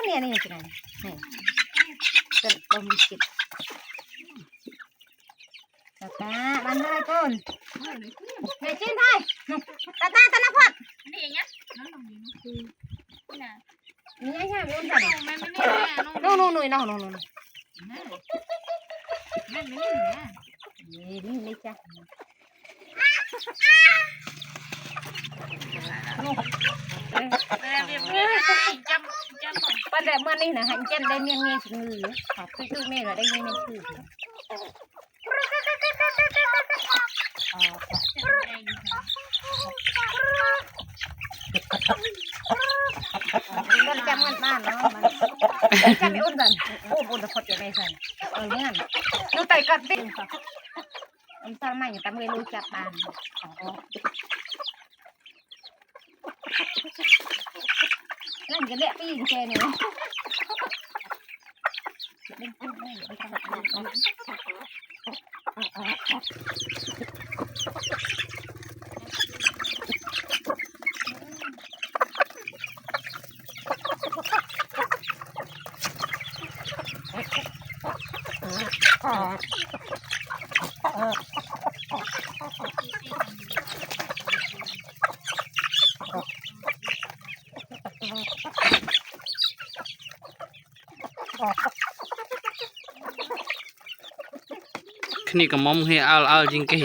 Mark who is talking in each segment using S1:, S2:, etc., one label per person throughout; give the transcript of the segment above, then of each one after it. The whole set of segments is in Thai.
S1: เนี่ยนี่สิไงนี่เป็นบะหมี่กิบตามันอะไรก่อนแม่จิ้นไทยตาธนพัฒน์นี่อย่างเงี้ยนี่ใช่ไหมอุ้นจันนู่นนู่นนู่นนู่นนี่จ้ะปัจจัยเมื่อนี้นะหันเจนได้เมียนเงี้ยถึงมือขอบคือแม่ก็ได้เงี้ยเมียนคือมันจำมันบ้านเนาะมันจำไม่อุ่นกันโอ้บุญพอดอย่างไรสันเนี่ยนูไต่กัดดิ้งค่ะอันตรายอย่างตามเวลูจับบ้านนั่นจะเละปีนแกเนี่ย
S2: นี่ก็มอมให้เอาจริงกี่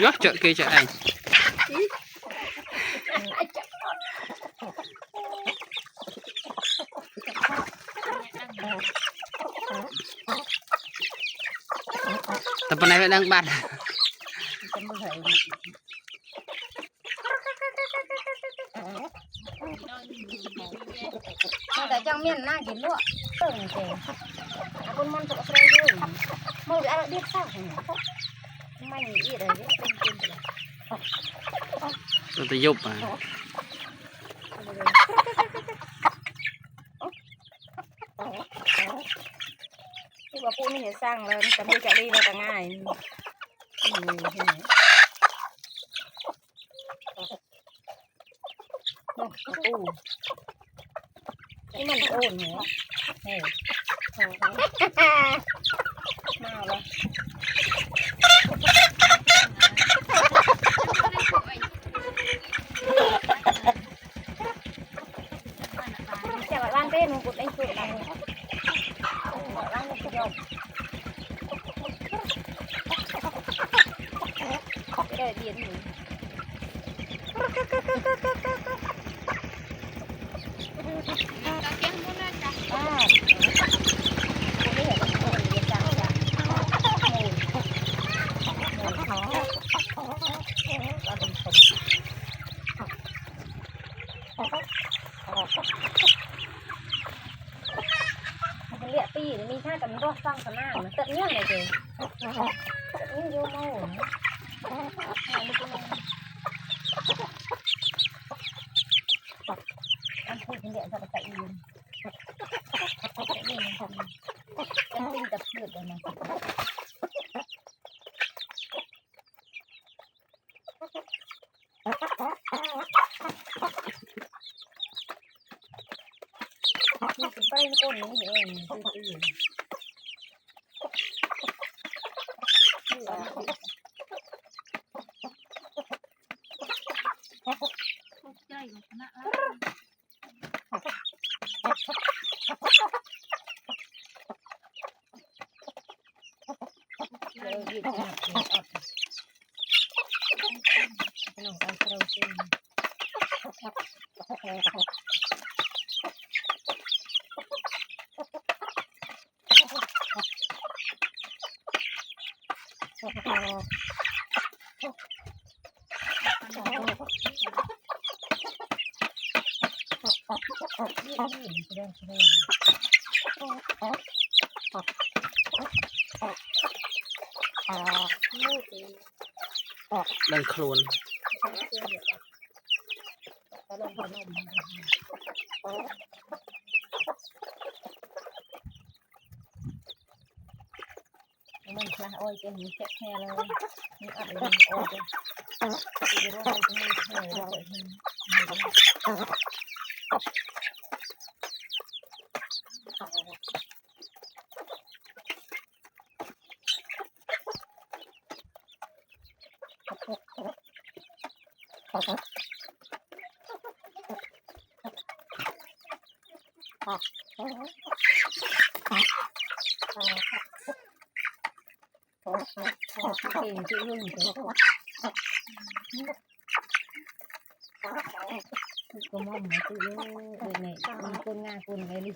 S2: ยอดเจาะกี่จะไอ้แต่ปนไหนไปดังบัด
S1: แต่จังเมียนน่ากินลวกเติ่งเจคนมันตกใส่ด้วยมึงอะไรเด็ดซ่าไม่อีอะไรเนี่ยเป็นกินไปเลย
S2: เราจะยุบอ่ะ
S1: ที่ว่าพูดนี่สร้างเลยแต่ไม่จะดีเลยแต่ง่ายนี่มันโอนเหรอเฮ้ยมาแล้วจะมาล้างเต้นกุดไอ้สุดล้างล้างกุดยอมได้เดียนหนึ่งเลี้ยปีมีท่ากันรอดฟังขนาดมันเตะเงี้ยเลยเจ้เตะเงี้ยโยโม่อันพูดเดี๋ยวจะไปใส่ยืนนี่มันทำเป็นติ้งกับเพื่อนเลยนะนี่เป็นไปก้นนี่เองตื้อใจของคณะเรายืดหนักเลยอดขนมปังเราจริง
S2: ดังโคลน
S1: มันคลาโอ้ยจะมีเจ็บแค่เลยมีอะไรโอ้ยจะรู้ว่าจะมีแค่เลย tiền chữ hương thế có mong mà tự đời này con nga con cái lịch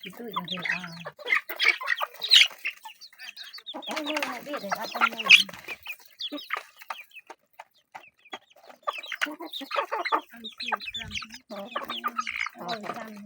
S1: thì tự là thế à em mới biết được ăn con này ôi răng